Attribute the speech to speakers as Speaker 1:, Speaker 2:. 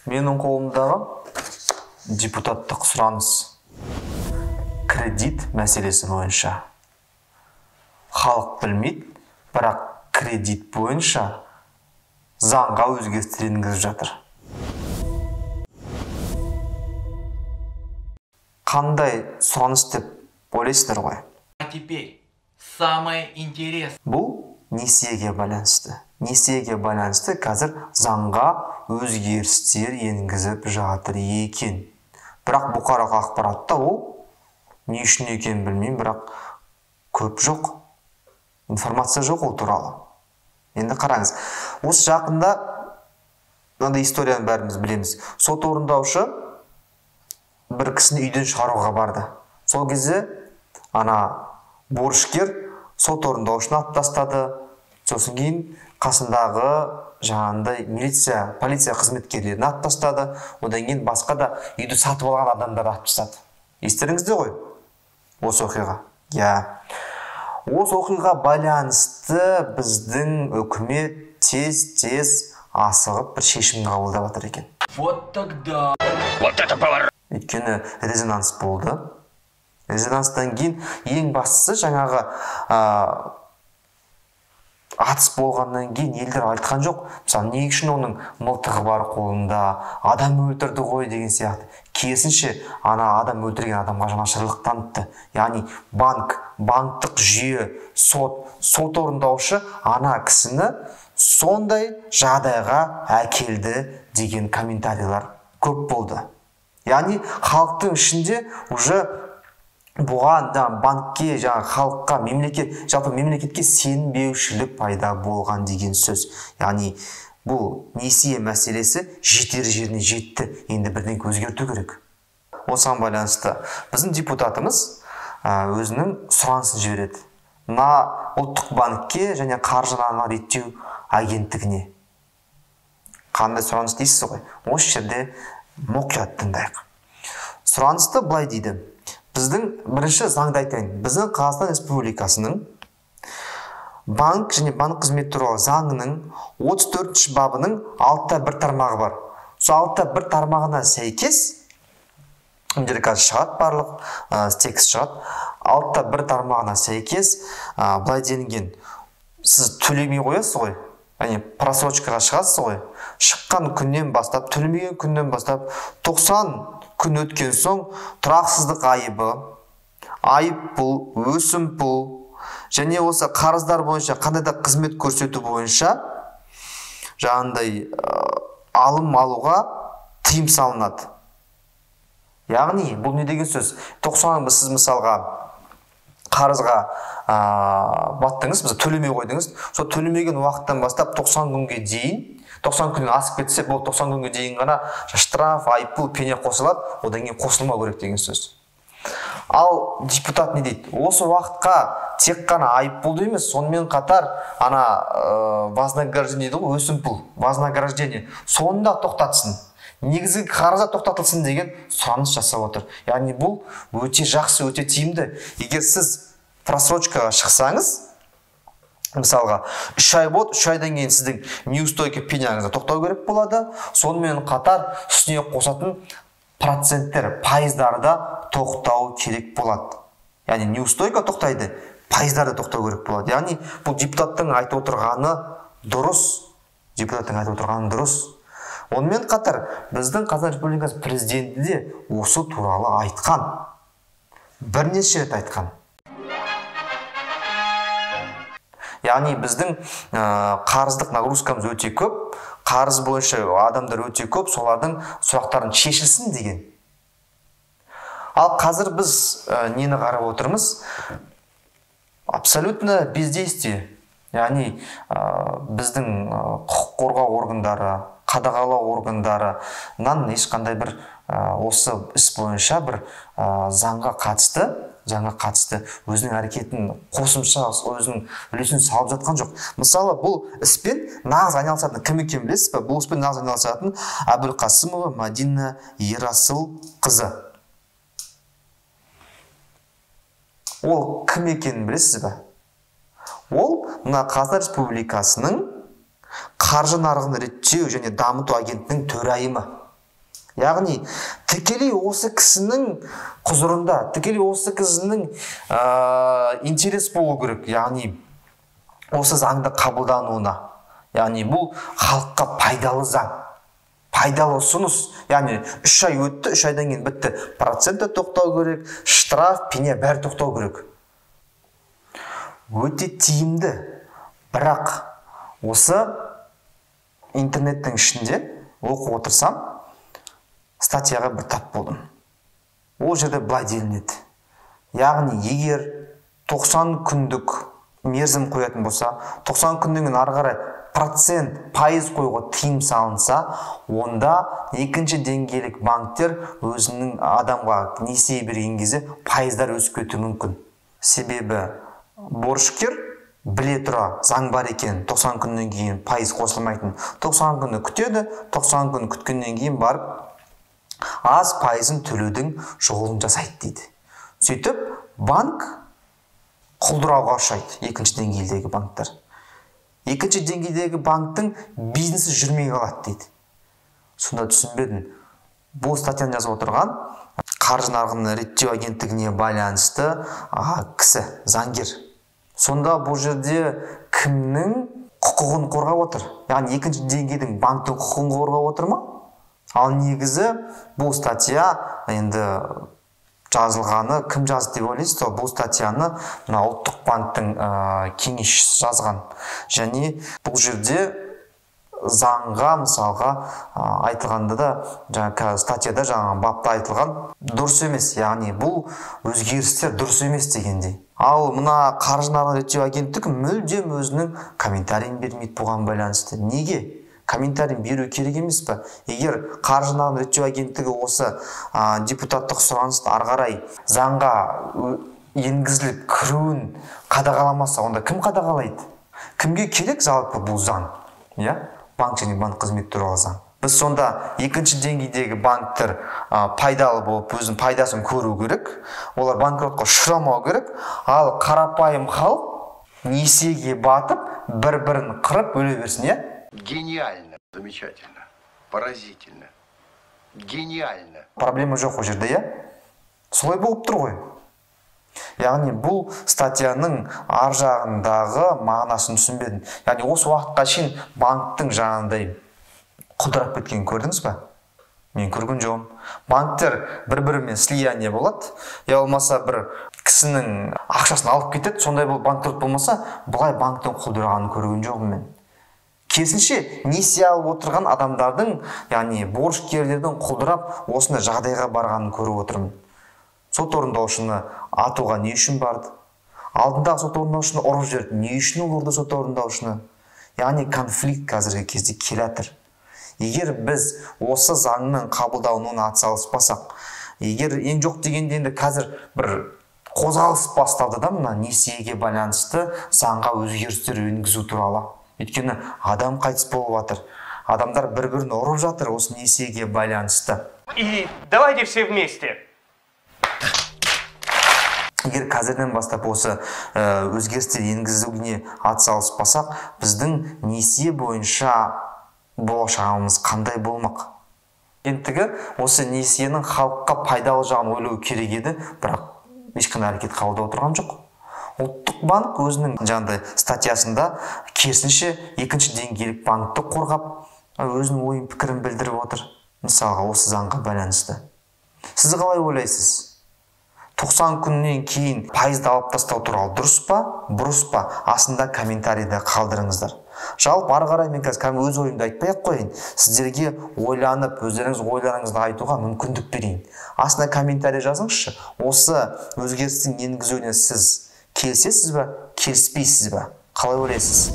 Speaker 1: Менің қолымдағы депутаттық сұраныс кредит мәселесі бойынша. Халық білмейді, бірақ кредит бойынша заңға өзгерістер енгізіп жатыр. Қандай сұраныс деп ойлайсыздар ғой?
Speaker 2: А теперь самое интересное.
Speaker 1: Бұл несиеге байланысты. Несиеге байланысты қазір заңға өзгерістер енгізіп жатыр екен. Бірақ бұқаралық ақпаратта ол не үшін екенін білмеймін, бірақ көп жоқ. Информация жоқ ол туралы. Енді қараңыз. Осы жақында мынандай историяны бәріміз білеміз. Сот орындаушы бір кісіні үйден шығаруға барды. Сол кезде борышкер сот орындаушыны атып тастады. Сосын кейін қасындағы жаңағындай полиция қызметкерлерін атып тастады. Одан кейін басқа да үйді сатып алған адамдарды атып тастады. Естеріңізде ғой осы оқиға? Осы оқиға байланысты біздің үкімет тез асығып бір шешім қабылдап жатыр екен.
Speaker 2: Вот тогда.
Speaker 3: Вот это поворот.
Speaker 1: Өйткені резонанс болды. Резонанстан кейін ең бастысы жаңағы атыс болғаннан кейін елдер айтқан жоқ. Мысалы, не үшін оның мылтығы бар қолында, адам өлтірді ғой деген сияқты. Керісінше адам өлтірген адамға жанашырлық танытты. Яғни банктық жүйе, сот орындаушы кісіні сондай жағдайға әкелді деген комментарийлер көп болды. Яғни халықтың ішінде уже бұған банкке, халыққа, жалпы мемлекетке сенбеушілік пайда болған деген сөз. Яғни бұл несие мәселесі жетер жеріне жетті. Енді бірдеңе өзгерту керек. Осыған байланысты біздің депутатымыз өзінің сұранысын жібереді. Ұлттық банкке және қаржы нарығын реттеу агенттігіне. Қандай сұраныс дейсіз ғой? Осы жерде мұқият тыңдайық. Сұранысты былай дейді. Біздің бірінші заңды айтайын. Біздің Қазақстан Республикасының банк және банк қызметі туралы заңының 34 бабының 6-1 тармағы бар. Сол 6-1 тармағына сәйкес қазір шығады, барлық текст шығады. 6-1 тармағына сәйкес былай делінген. Сіз төлемей қоясыз ғой. Просрочкаға шығасыз ғой. Шыққан күннен бастап, төлемеген күннен бастап 90 күн өткен соң тұрақсыздық айыбы, айыппұл, өсімпұл және осы қарыздар бойынша қандай да қызмет көрсету бойынша жаңағындай алым алуға тыйым салынады. Яғни бұл не деген сөз? 90 сіз мысалға қарызға баттыңыз, төлемей қойдыңыз. Сол төлемеген уақыттан бастап 90 күнге дейін 90 күннен асып кетсе, бұл 90 күнге дейін ғана штраф, айыппұл, пене қосылады, одан кейін қосылмау керек деген сөз. Ал депутат не дейді? Осы уақытқа тек қана айыппұлды емес, сонымен қатар вознаграждение дейді ғой, өсімпұл, вознаграждение, соны да тоқтатсын. Негізгі қарызы тоқтатылсын деген сұраныс жасап отыр. Яғни бұл өте жақсы, өте тиімді. Егер сіз просрочкаға шықсаңыз, мысалға 3 ай болды, 3 айдан кейін сіздің неустойка пеняңызды тоқтау керек болады. Сонымен қатар үстіне қосатын проценттер, пайыздары да тоқтау керек болады. Яғни неустойка тоқтайды, пайыздары да тоқтау керек болады. Яғни бұл депутаттың айтып отырғаны дұрыс. Онымен қатар біздің Қазақстан Республикасы президенті де осы туралы айтқан. Бірнеше рет айтқан. Яғни біздің қарыздық нагрузкамыз өте көп, қарыз бойынша адамдар өте көп, солардың сұрақтарын шешілсін деген. Ал қазір біз нені қарап отырмыз? Абсолютно бездействие. Яғни біздің құқық қорғау органдары, қадағалау органдарынан ешқандай бір осы іс бойынша бір заңға қатысты өзінің әрекетін қосымша өзінің үлесін салып жатқан жоқ. Мысалы, бұл іспен нағыз айналысатын кім екенін білесіз бе? Бұл іспен нағыз айналысатын Әбілқасымова Мадина Ерасыл қызы. Ол кім екенін білесіз бе? Ол мына Қазақстан Республикасының қаржы нарығын реттеу және дамыту агенттігінің төрайымы. Яғни тікелей осы кісінің құзырында, тікелей осы кісінің интерес болу керек. Яғни осы заңды қабылдануына. Яғни бұл халыққа пайдалы заң, пайдалы ұсыныс. Яғни 3 ай өтті, 3 айдан кейін бітті. Проценті тоқтау керек, штраф, пене бәрі тоқтау керек. Өте тиімді. Бірақ осы интернеттің ішінде оқып отырсам, статьяға бір тап болдым. Ол жерде былай делінеді. Яғни егер 90 күндік мерзім қоятын болса, 90 күннен кейін ары қарай пайыз қоюға тыйым салынса, онда екінші деңгейлік банктер өзінің адамға несие берген кезде пайыздар өсіп кетуі мүмкін. Себебі борышкер біле тұра заң бар екен, 90 күннен кейін пайыз қосылмайтын. 90 күні күтеді, 90 күн күткеннен кейін барып аз пайызын төлеудің жолын жасайды дейді. Сөйтіп, банк құлдырауға ұшырайды, екінші деңгейдегі банктар. Екінші деңгейдегі банктың бизнесі жүрмей қалады дейді. Сонда түсінбедім. Бұл статьяны жазып отырған қаржы нарығын реттеу агенттігіне байланысты кісі, заңгер. Сонда бұл жерде кімнің құқығын қорғап отыр? Яғни екінші деңгейдің банктың құқығын қорғап отыр ма? Ал негізі бұл статья енді жазылғаны кім жазды деп ойлайсыз? Бұл статьяны ұлттық банктың кеңесшісі жазған. Және бұл жерде заңға мысалға айтылғанда да статьяда бапта айтылған дұрыс емес. Яғни бұл өзгерістер дұрыс емес дегендей. Ал мына қаржы нарығын реттеу агенттігі мүлдем өзінің комментарийін бермейді бұған байланысты. Неге? Комментарий беру керек емес пе? Егер қаржы нарығын реттеу агенттігі осы депутаттық сұранысты ары қарай заңға енгізіліп кіруін қадағаламаса, онда кім қадағалайды? Кімге керек жалпы бұл заң? Банк және банк қызмет туралы заң. Біз сонда екінші деңгейдегі банктер пайдалы болып өзінің пайдасын көру керек. Олар банкротқа ұшырамау керек. Ал қарапайым халық несиеге батып, бір-бірін қырып өле берсін,
Speaker 3: Гениально, замечательно, поразительно, гениально.
Speaker 1: Проблема жоқ о жерде, солай болып тұр ғой. Яғни бұл статьяның ар жағындағы мағынасын түсінбедім. Яғни осы уақытқа шейін банктың жаңағындай құлдырап кеткенін көрдіңіз бе? Мен көрген жоқпын. Банктер бір-бірімен слияние болады. Я болмаса бір кісінің ақшасын алып кетеді, сондай бұл банкрот болмаса, бұлай банктың құлдырағанын көрген жоқпын мен. Керісінше несие алып отырған адамдардың, яғни борышкерлердің құлдырап осындай жағдайға барғанын көріп отырмын. Сот орындаушыны атуға не үшін барды? Алдындағы сот орындаушыны ұрып жіберді. Не үшін ұрды сот орындаушыны? Яғни конфликт қазіргі кезде келе жатыр. Егер біз осы заңның қабылдануына атсалыспасақ, егер ең жоқ дегенде енді қазір бір қозғалыс басталды да мына несиеге байланысты заңға өзгерістер енгізу туралы. Өйткені адам қайтыс болып жатыр. Адамдар бір-бірін ұрып жатыр осы несиеге байланысты.
Speaker 4: И давайте все вместе.
Speaker 1: Егер қазірден бастап осы өзгерістер енгізуіне атсалыспасақ, біздің несие бойынша болашағымыз қандай болмақ? Агенттігі осы несиенің халыққа пайдалы жағын ойлау керек еді, бірақ ешқандай әрекет қабылдап отырған жоқ. Ұлттық банк өзінің жаңағыдай статьясында керісінше екінші деңгейлік банкті қорғап, өзінің ойын пікірін білдіріп отыр. Мысалға осы заңға байланысты. Сіз қалай ойлайсыз? 90 күннен кейін пайызды алып тастау туралы дұрыс па, бұрыс па? Астында комментарийді қалдырыңыздар. Жалпы ары қарай мен қазір өз ойымды айтпай-ақ қояйын. Сіздерге ойланып, өздеріңіз ойларыңызды айтуға мүмкіндік берейін. Астына комментарий жазыңызшы. Осы өзгерістің енгізуіне сіз келісесіз бе, келіспейсіз бе? Қалай ойлайсыз?